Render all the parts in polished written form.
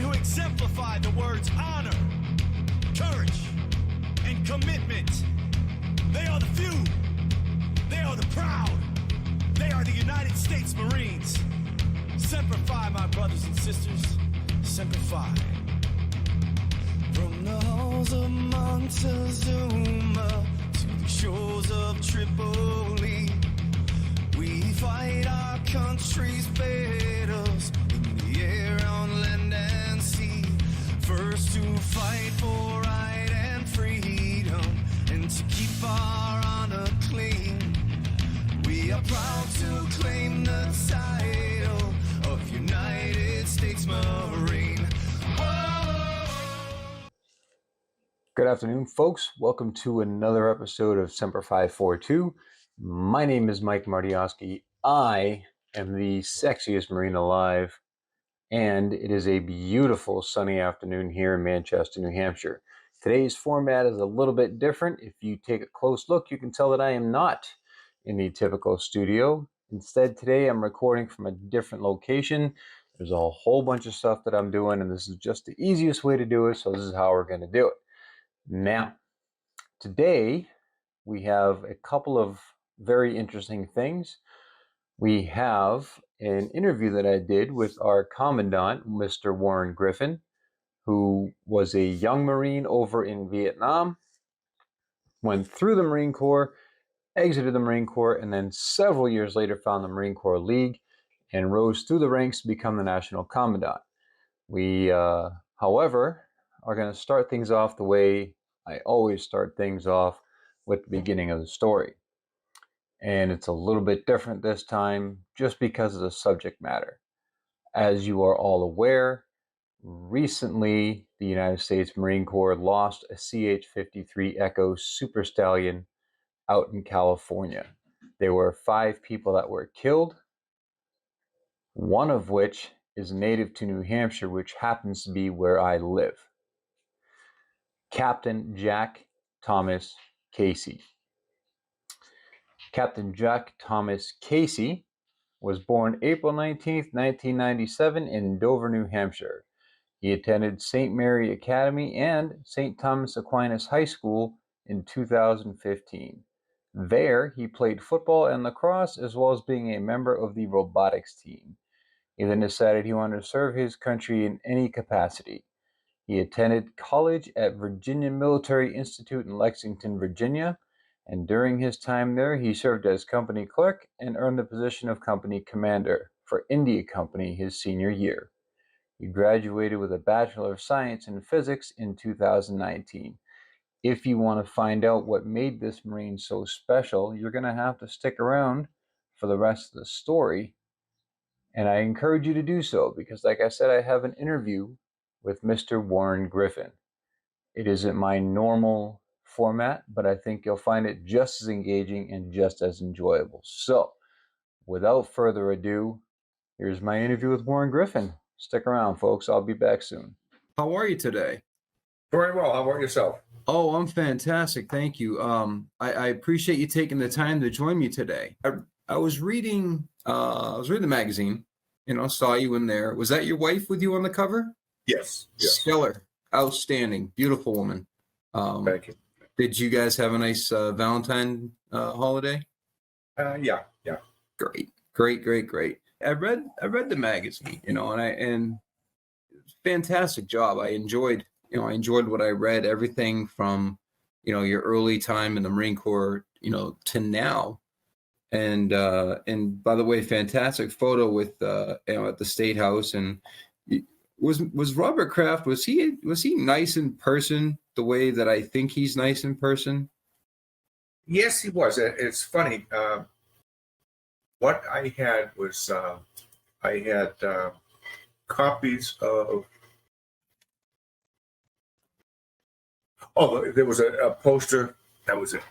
who exemplify the words honor, courage, and commitment. They are the few. They are the proud. They are the United States Marines. Semper Fi, my brothers and sisters. Semper Fi. From the halls of Montezuma to the shores of Tripoli, we fight our country's battles in the air, on land and sea. First to fight for right and freedom, and to keep our honor clean. We are proud to claim the title of United States Marine. Good afternoon, folks. Welcome to another episode of Semper Fi 42. My name is Mike Martioski. I am the sexiest Marine alive, and it is a beautiful sunny afternoon here in Manchester, New Hampshire. Today's format is a little bit different. If you take a close look, you can tell that I am not in the typical studio. Instead, today I'm recording from a different location. There's a whole bunch of stuff that I'm doing, and this is just the easiest way to do it, so this is how we're going to do it. Now, today we have a couple of very interesting things. We have an interview that I did with our Commandant, Mr. Warren Griffin, who was a young Marine over in Vietnam, went through the Marine Corps, exited the Marine Corps, and then several years later found the Marine Corps League and rose through the ranks to become the National Commandant. We, however, are going to start things off the way I always start things off, with the beginning of the story. And it's a little bit different this time just because of the subject matter. As you are all aware, recently the United States Marine Corps lost a CH-53 Echo Super Stallion out in California. There were 5 people that were killed, one of which is native to New Hampshire, which happens to be where I live. Captain Jack Thomas Casey. Captain Jack Thomas Casey was born April 19th, 1997 in Dover, New Hampshire. He attended St. Mary Academy and St. Thomas Aquinas High School in 2015. There, he played football and lacrosse, as well as being a member of the robotics team. He then decided he wanted to serve his country in any capacity. He attended college at Virginia Military Institute in Lexington, Virginia, and during his time there, he served as company clerk and earned the position of company commander for India Company his senior year. He graduated with a Bachelor of Science in Physics in 2019. If you want to find out what made this Marine so special, you're going to have to stick around for the rest of the story, and I encourage you to do so because, like I said, I have an interview with Mr. Warren Griffin. It isn't my normal format, but I think you'll find it just as engaging and just as enjoyable. So, without further ado, here's my interview with Warren Griffin. Stick around, folks. I'll be back soon. How are you today? Very well. How about yourself? Oh, I'm fantastic. Thank you. I appreciate you taking the time to join me today. I was reading the magazine, saw you in there. Was that your wife with you on the cover? Yes. Stellar, outstanding, beautiful woman. Thank you. Did you guys have a nice Valentine holiday? Yeah. Great. I read the magazine, and fantastic job. I enjoyed what I read. Everything from, your early time in the Marine Corps, to now. And by the way, fantastic photo with at the State House. And was Robert Kraft, was he nice in person the way that I think he's nice in person? Yes, he was. It's funny. What I had was copies of. Oh, there was a poster. That was it.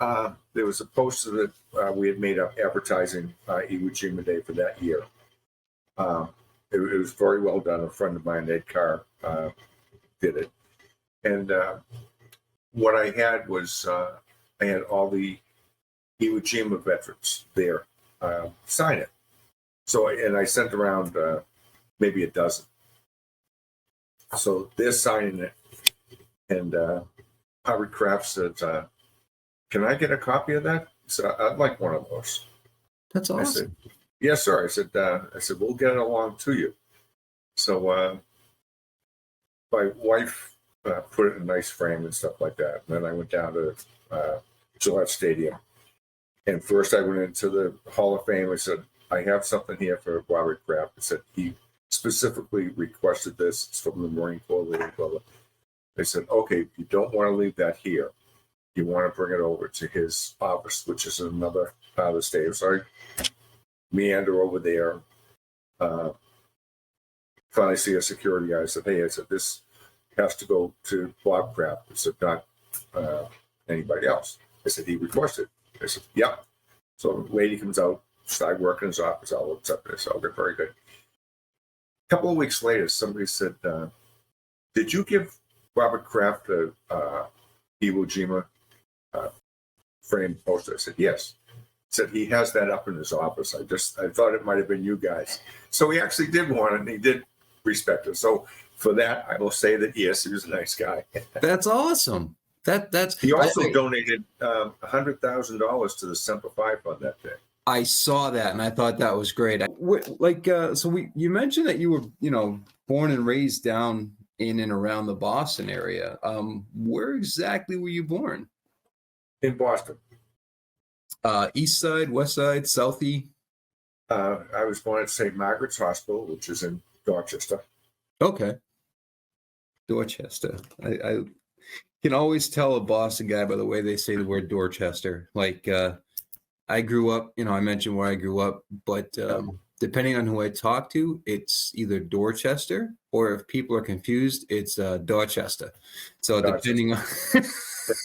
There was a poster that we had made up advertising Iwo Jima Day for that year. It was very well done. A friend of mine, Ed Carr, did it. And what I had was I had all the Iwo Jima veterans there sign it. So, and I sent around maybe a dozen. So they're signing it, and Howard Kraft said, "Can I get a copy of that?" He said, "I'd like one of those." That's I awesome. said, "Yes, sir." I said, "We'll get it along to you." So my wife put it in a nice frame and stuff like that. And then I went down to Gillette Stadium. And first I went into the Hall of Fame. I said, "I have something here for Robert Kraft." I said, "He specifically requested this. It's from the Marine Corps League." They said, "Okay, you don't want to leave that here. You want to bring it over to his office, which is in another part of the stadium." So I meander over there. Finally see a security guy. I said, "Hey," I said, "this has to go to Bob Kraft." I said, "Not anybody else." I said, "He requested." I said, "Yep." So the lady comes out, started working in his office. I'll accept this. Okay, very good. A couple of weeks later, somebody said, "Did you give Robert Kraft a Iwo Jima framed poster?" I said, "Yes." Said he has that up in his office. I thought it might have been you guys. So he actually did want it, and he did respect it. So for that, I will say that yes, he was a nice guy. That's awesome. That's He also donated $100,000 to the Semper Fi Fund that day. I saw that and I thought that was great. You mentioned that you were, born and raised down in and around the Boston area. Where exactly were you born? In Boston. East side, west side, southie? I was born at St. Margaret's Hospital, which is in Dorchester. Okay. Dorchester. I can always tell a Boston guy by the way they say the word Dorchester. I grew up, I mentioned where I grew up, but depending on who I talk to, it's either Dorchester, or if people are confused, it's Dorchester. So depending on...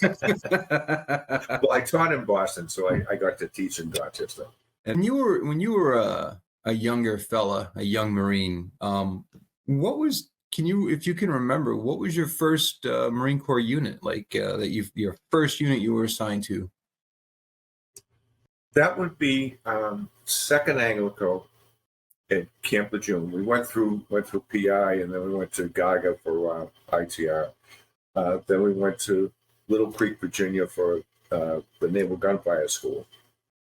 Well, I taught in Boston, so I got to teach in Dorchester. And when you were a younger fella, a young Marine, if you can remember, what was your first Marine Corps unit, your first unit you were assigned to? That would be 2nd Anglico at Camp Lejeune. We went through PI, and then we went to Gaga for ITR. Then we went to Little Creek, Virginia for the Naval Gunfire School,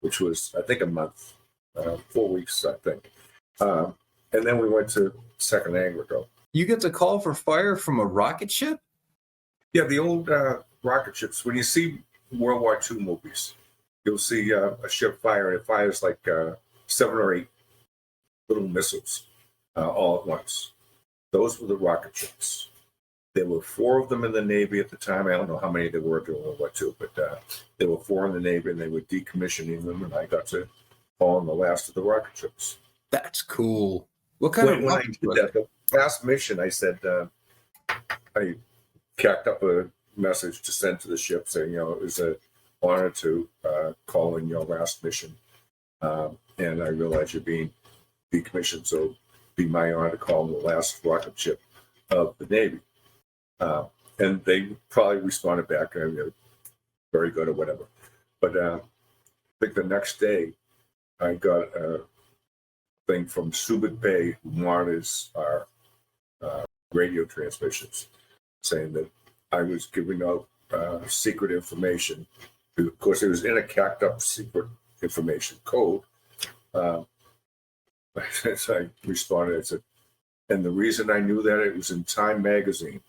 which was, I think, a month, 4 weeks, I think. And then we went to 2nd Anglico. You get to call for fire from a rocket ship? Yeah, the old rocket ships. When you see World War II movies, you'll see a ship fire, and it fires like 7 or 8 little missiles all at once. Those were the rocket ships. There were 4 of them in the Navy at the time. I don't know how many there were during World War II, but there were 4 in the Navy, and they were decommissioning them, and I got to fall on the last of the rocket ships. That's cool. What kind of rocket when I did that, the last mission, I said, I cacked up a message to send to the ship saying, it was an honor to call in your last mission. And I realize you're being decommissioned, so it'd be my honor to call in the last rocket ship of the Navy. And they probably responded back, very good or whatever. But I think the next day, I got a thing from Subic Bay, who monitors our radio transmissions, saying that I was giving out secret information. Of course, it was in a cacked up secret information code. So I responded, I said, and the reason I knew that, it was in Time magazine.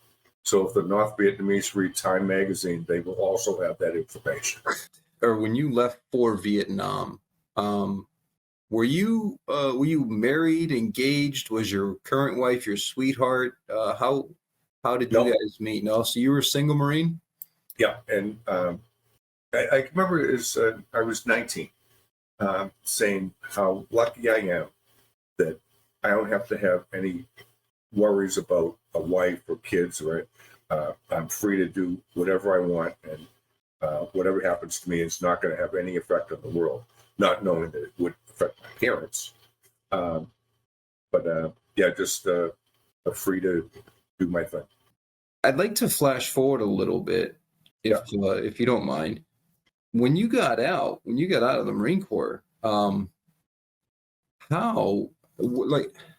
So if the North Vietnamese read Time magazine, they will also have that information. Or when you left for Vietnam, were you married, engaged? Was your current wife your sweetheart? How did you guys meet? No, so you were a single Marine? Yeah, and I remember I was 19, saying how lucky I am that I don't have to have any worries about a wife or kids, or I'm free to do whatever I want, and whatever happens to me is not going to have any effect on the world, not knowing that it would affect my parents. Just free to do my thing. I'd like to flash forward a little bit, if you don't mind. When you got out of the Marine Corps, how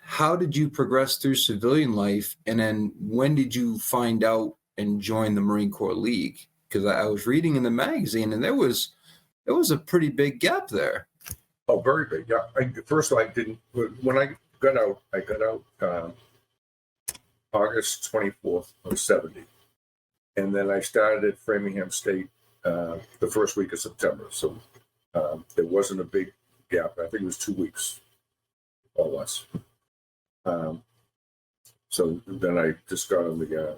how did you progress through civilian life? And then when did you find out and join the Marine Corps League? Because I was reading in the magazine, and there was a pretty big gap there. Oh, very big. Yeah. First of all, I didn't. When I got out August 24th of '70, and then I started at Framingham State the first week of September. So there wasn't a big gap. I think it was 2 weeks or less. So then I just got on the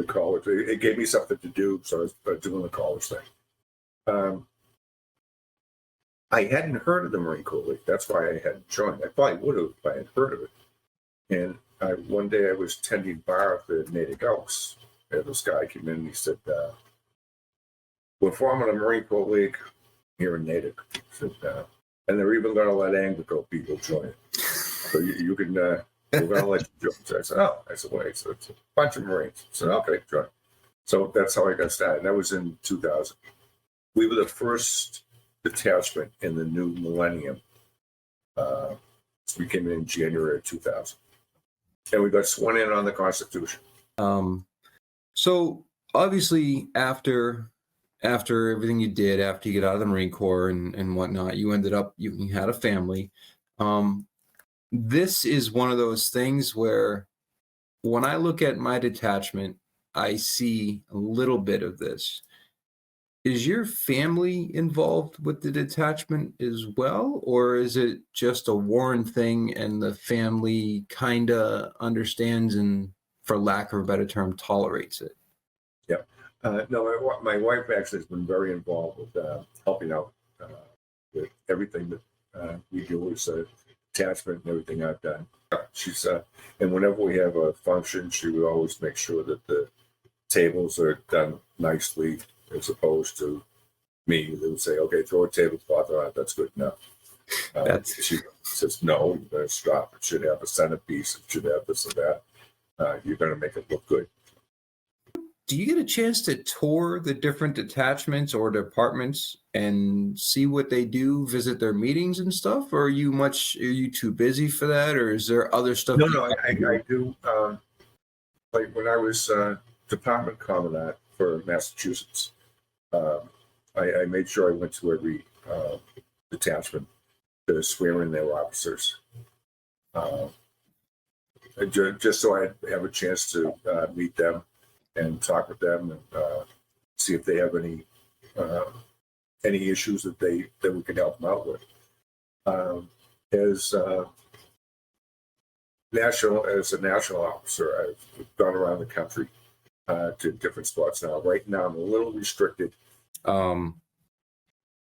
college. It gave me something to do, so I was doing the college thing. I hadn't heard of the Marine Corps League. That's why I hadn't joined. I probably would have if I had heard of it. And one day I was tending bar at the Natick Elks, and this guy came in and he said, "We're forming a Marine Corps League here in Natick." He said, and they're even going to let Anglican people join it. So you can, we're going to let you join. So I said, "Oh," I said, "Wait, so it's a bunch of Marines." I said, "Okay, join." So that's how I got started. That was in 2000. We were the first detachment in the new millennium. We came in January of 2000. And we got sworn in on the Constitution. So obviously after everything you did, after you get out of the Marine Corps and whatnot, you ended up, you had a family. This is one of those things where when I look at my detachment, I see a little bit of this. Is your family involved with the detachment as well, or is it just a Warren thing and the family kind of understands and, for lack of a better term, tolerates it? Yeah. No, my wife actually has been very involved with helping out with everything that we do as a detachment and everything I've done. She's and whenever we have a function, she would always make sure that the tables are done nicely, as opposed to me that would say, "Okay, throw a tablecloth on it, that's good enough." She says, "No, you're going to stop. It should have a centerpiece. It should have this and that. You're going to make it look good." Do you get a chance to tour the different detachments or departments and see what they do, visit their meetings and stuff? Or are you too busy for that? Or is there other stuff? No, I do. Like when I was department commandant for Massachusetts, I made sure I went to every detachment to swear in their officers, just so I have a chance to meet them and talk with them and see if they have any issues that we can help them out with. As a national officer, I've gone around the country to different spots now. Right now, I'm a little restricted.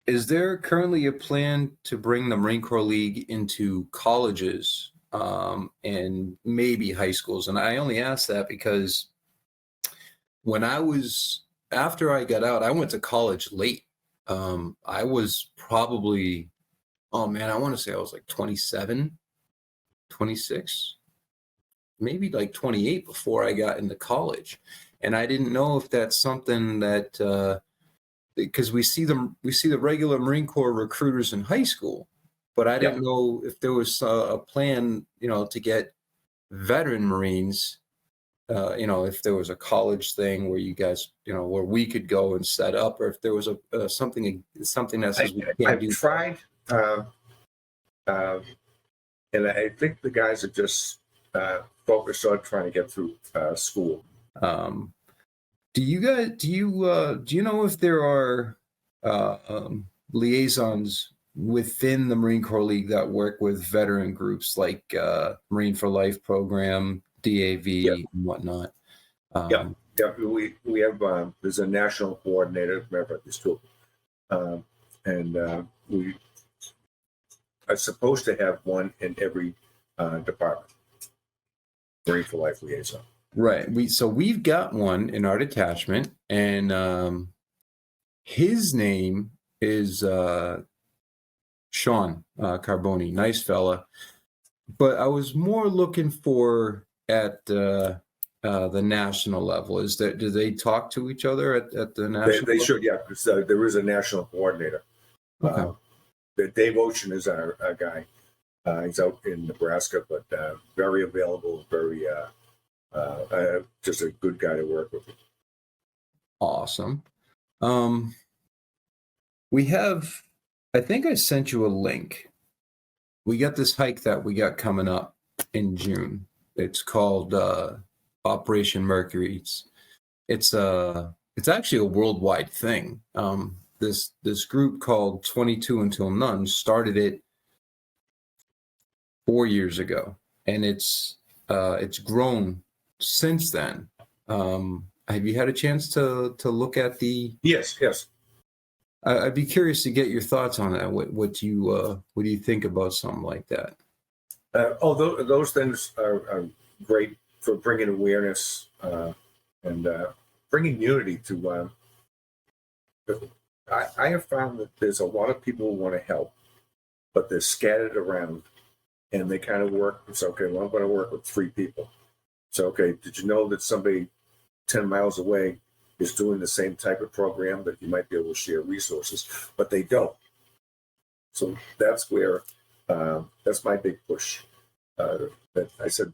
Is there currently a plan to bring the Marine Corps League into colleges and maybe high schools? And I only ask that because after I got out, I went to college late. I was probably, I want to say I was like 27, 26, maybe like 28 before I got into college. And I didn't know if that's something that, because we see the regular Marine Corps recruiters in high school, but I didn't know if there was a plan, to get veteran Marines, if there was a college thing where you guys, where we could go and set up, or if there was something that says we can't do. I've tried, and I think the guys are just focused on trying to get through school. Do you know if there are liaisons within the Marine Corps League that work with veteran groups like Marine for Life program, DAV, and whatnot? We have there's a national coordinator. Matter of fact, there's two, and we are supposed to have one in every department. Marine for Life liaison. Right. We've got one in our detachment, and his name is Sean Carboni. Nice fella. But I was more looking for at the national level. Do they talk to each other at the national? They should, yeah. Because there is a national coordinator. Okay. Dave Ocean is our guy. He's out in Nebraska, but very available, very just a good guy to work with. Awesome. We have, I think I sent you a link. We got this hike that we got coming up in June. It's called Operation Mercury. It's actually a worldwide thing. This group called 22 Until None started it 4 years ago, and it's grown since then. Have you had a chance to look at the? Yes. I'd be curious to get your thoughts on that. What do you think about something like that? Those things are great for bringing awareness and bringing unity to. I have found that there's a lot of people who want to help, but they're scattered around, and they kind of work. It's okay. Well, I'm going to work with 3 people. So okay, did you know that somebody 10 miles away is doing the same type of program, that you might be able to share resources, but they don't. So that's where that's my big push. That I said,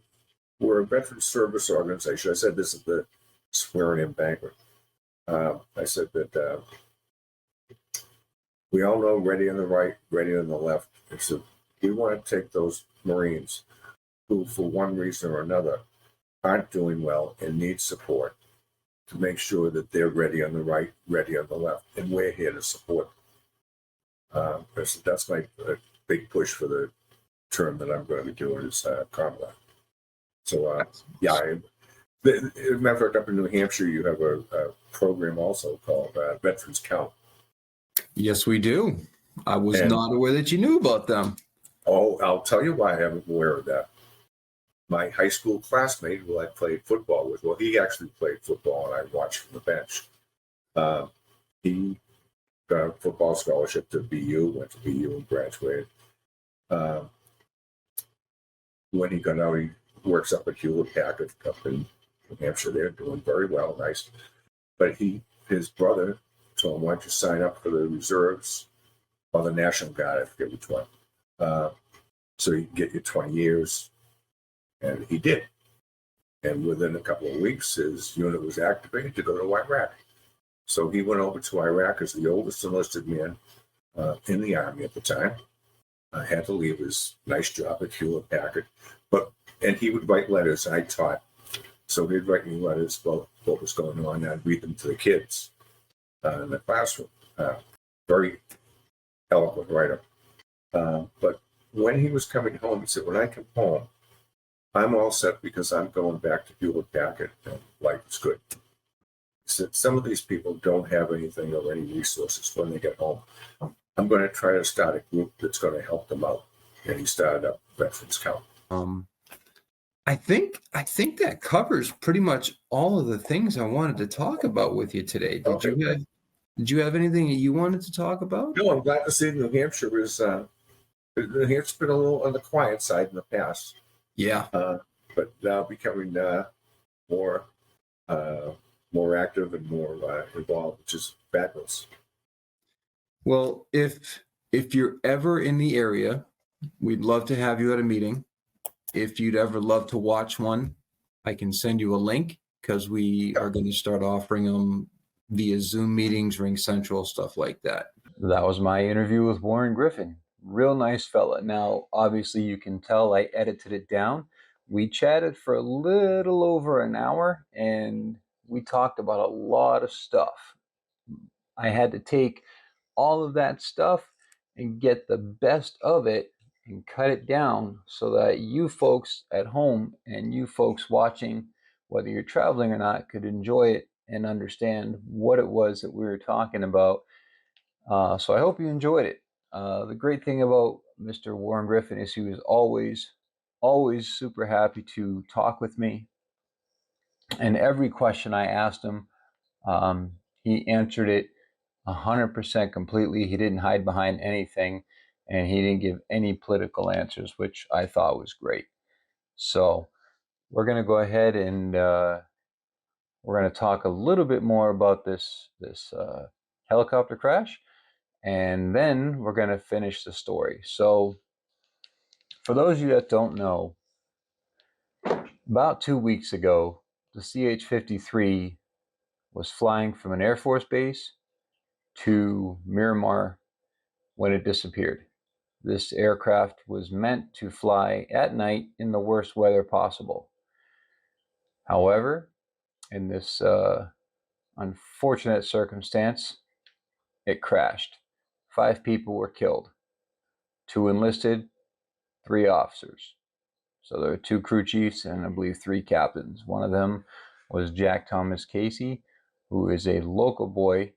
we're a veteran service organization. I said this at the swearing in banquet. I said that we all know ready on the right, ready on the left. I said, we want to take those Marines who, for one reason or another, aren't doing well and need support, to make sure that they're ready on the right, ready on the left, and we're here to support them. That's my big push for the term that I'm going to be doing is combat. So, as a matter of fact, up in New Hampshire, you have a program also called Veterans Count. Yes, we do. I was not aware that you knew about them. Oh, I'll tell you why I'm aware of that. My high school classmate, who I played football with, well, he actually played football, and I watched from the bench. He got a football scholarship to BU, went to BU and graduated. When he got out, he works up at Hewlett Packard up in New Hampshire. They're doing very well, nice. But his brother told him, why don't you sign up for the reserves or the National Guard, I forget which one. So you can get your 20 years. And he did. And within a couple of weeks, his unit was activated to go to Iraq. So he went over to Iraq as the oldest enlisted man in the Army at the time. Had to leave his nice job at Hewlett Packard. And he would write letters. I taught. So he'd write me letters about what was going on. I'd read them to the kids in the classroom. Very eloquent writer. But when he was coming home, he said, when I come home, I'm all set because I'm going back to Hewlett Packard and life is good. He said, some of these people don't have anything or any resources when they get home. I'm going to try to start a group that's going to help them out. And he started up Veterans Count. I think that covers pretty much all of the things I wanted to talk about with you today. Did you have anything that you wanted to talk about? No, I'm glad to see New Hampshire is New Hampshire's been a little on the quiet side in the past. Yeah. But now becoming more active and more involved, which is fabulous. Well, if you're ever in the area, we'd love to have you at a meeting. If you'd ever love to watch one, I can send you a link, because we are going to start offering them via Zoom meetings, Ring Central, stuff like that. That was my interview with Warren Griffin. Real nice fella. Now, obviously, you can tell I edited it down. We chatted for a little over an hour, and we talked about a lot of stuff. I had to take all of that stuff and get the best of it and cut it down so that you folks at home and you folks watching, whether you're traveling or not, could enjoy it and understand what it was that we were talking about. So I hope you enjoyed it. The great thing about Mr. Warren Griffin is he was always super happy to talk with me. And every question I asked him, he answered it 100% completely. He didn't hide behind anything, and he didn't give any political answers, which I thought was great. So we're going to go ahead and we're going to talk a little bit more about this helicopter crash, and then we're going to finish the story. So For those of you that don't know, about 2 weeks ago, the CH-53 was flying from an Air Force base to Miramar when it disappeared. This aircraft was meant to fly at night in the worst weather possible. However, in this unfortunate circumstance, it crashed. 5 people were killed, 2 enlisted, 3 officers. So there were 2 crew chiefs and I believe 3 captains. One of them was Jack Thomas Casey, who is a local boy,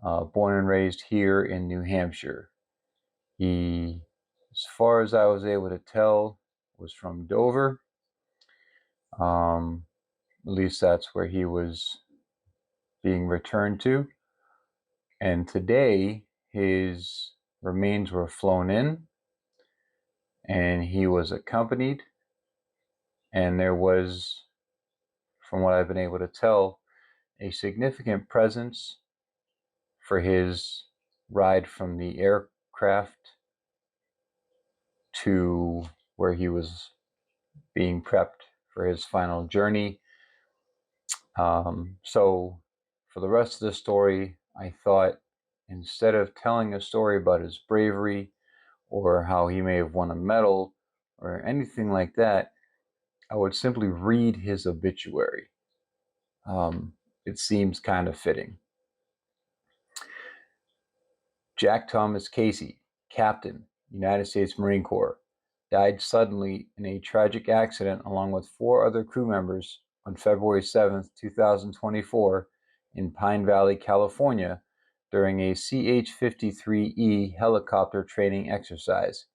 born and raised here in New Hampshire. He, as far as I was able to tell, was from Dover. At least that's where he was being returned to. And today, his remains were flown in, and he was accompanied. And there was, from what I've been able to tell, a significant presence for his ride from the aircraft to where he was being prepped for his final journey. So for the rest of the story, I thought instead of telling a story about his bravery or how he may have won a medal or anything like that, I would simply read his obituary. It seems kind of fitting. Jack Thomas Casey, Captain, United States Marine Corps, died suddenly in a tragic accident along with 4 other crew members on February 7th, 2024 in Pine Valley, California during a CH-53E helicopter training exercise.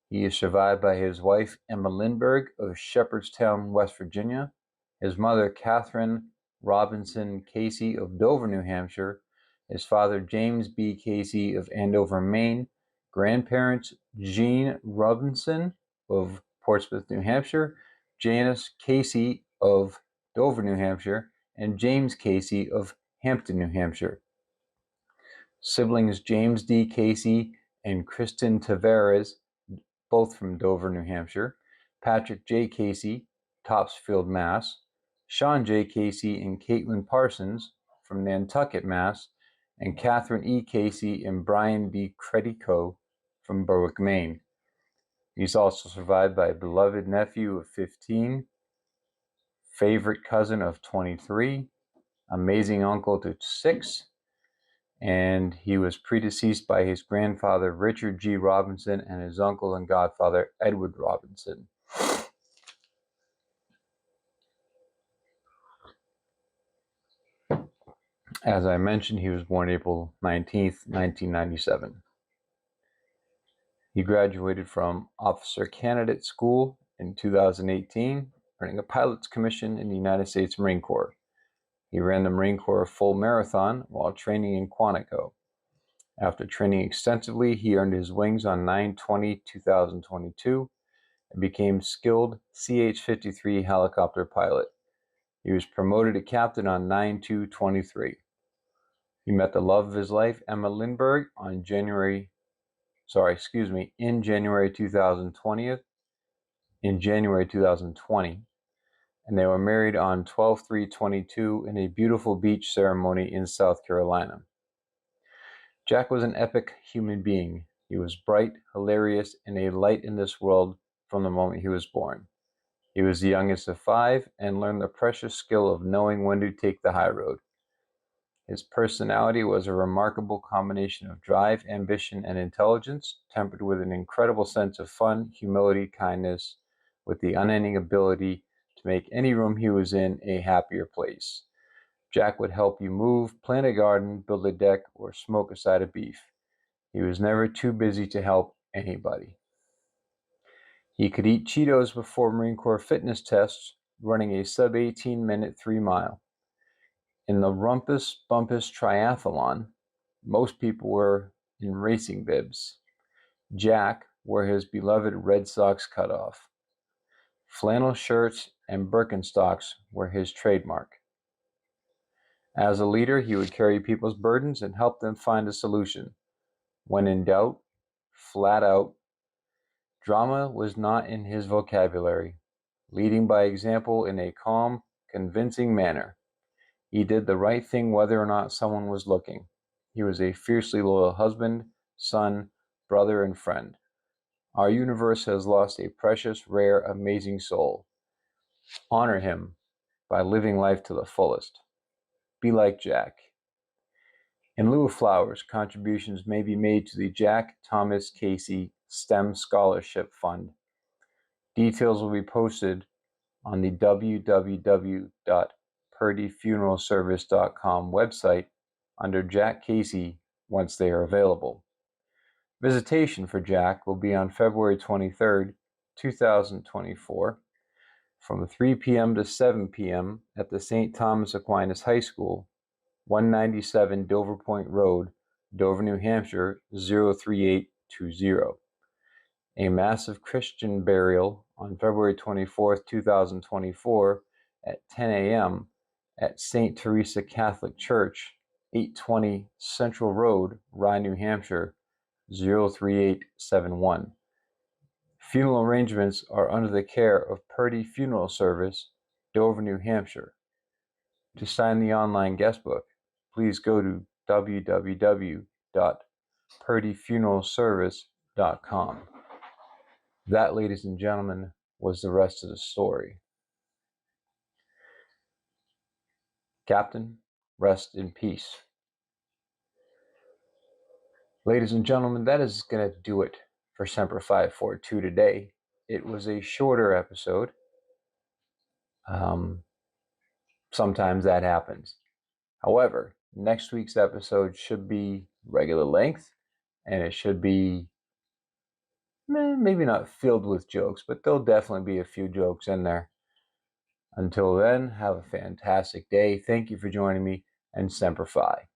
He is survived by his wife, Emma Lindbergh of Shepherdstown, West Virginia, his mother, Catherine Robinson Casey of Dover, New Hampshire, his father, James B. Casey of Andover, Maine, grandparents, Jean Robinson of Portsmouth, New Hampshire, Janice Casey of Dover, New Hampshire, and James Casey of Hampton, New Hampshire. Siblings James D. Casey and Kristen Tavares, both from Dover, New Hampshire, Patrick J. Casey, Topsfield, Mass., Sean J. Casey and Caitlin Parsons from Nantucket, Mass., and Catherine E. Casey and Brian B. Credico from Berwick, Maine. He's also survived by a beloved nephew of 15, favorite cousin of 23, amazing uncle to 6, and he was predeceased by his grandfather Richard G. Robinson and his uncle and godfather Edward Robinson. As I mentioned, he was born April 19th, 1997. He graduated from Officer Candidate School in 2018, earning a pilot's commission in the United States Marine Corps. He ran the Marine Corps full marathon while training in Quantico. After training extensively, he earned his wings on 9/20/2022 and became skilled CH-53 helicopter pilot. He was promoted to captain on 9/2/23. He met the love of his life, Emma Lindbergh, in January 2020, and they were married on 12/3/22 in a beautiful beach ceremony in South Carolina. Jack was an epic human being. He was bright, hilarious, and a light in this world from the moment he was born. He was the youngest of 5 and learned the precious skill of knowing when to take the high road. His personality was a remarkable combination of drive, ambition, and intelligence, tempered with an incredible sense of fun, humility, kindness, with the unending ability to make any room he was in a happier place. Jack would help you move, plant a garden, build a deck, or smoke a side of beef. He was never too busy to help anybody. He could eat Cheetos before Marine Corps fitness tests, running a sub-18-minute 3-mile. In the Rumpus Bumpus Triathlon, most people were in racing bibs. Jack wore his beloved Red Sox cutoff. Flannel shirts and Birkenstocks were his trademark. As a leader, he would carry people's burdens and help them find a solution. When in doubt, flat out, Drama was not in his vocabulary, leading by example in a calm, convincing manner. He did the right thing whether or not someone was looking. He was a fiercely loyal husband, son, brother, and friend. Our universe has lost a precious, rare, amazing soul. Honor him by living life to the fullest. Be like Jack. In lieu of flowers, contributions may be made to the Jack Thomas Casey STEM Scholarship Fund. Details will be posted on the www.purdyfuneralservice.com website under Jack Casey once they are available. Visitation for Jack will be on February 23rd, 2024, from 3 p.m. to 7 p.m. at the St. Thomas Aquinas High School, 197 Dover Point Road, Dover, New Hampshire, 03820. A massive Christian burial on February 24th, 2024 at 10 a.m. at St. Teresa Catholic Church, 820 Central Road, Rye, New Hampshire, 03871. Funeral arrangements are under the care of Purdy Funeral Service, Dover, New Hampshire. To sign the online guest book, please go to www.purdyfuneralservice.com. That, ladies and gentlemen, was the rest of the story. Captain, rest in peace. Ladies and gentlemen, that is going to do it for Semper 542 today. It was a shorter episode. Sometimes that happens. However, next week's episode should be regular length, and it should be maybe not filled with jokes, but there'll definitely be a few jokes in there. Until then, have a fantastic day. Thank you for joining me, and Semper Fi.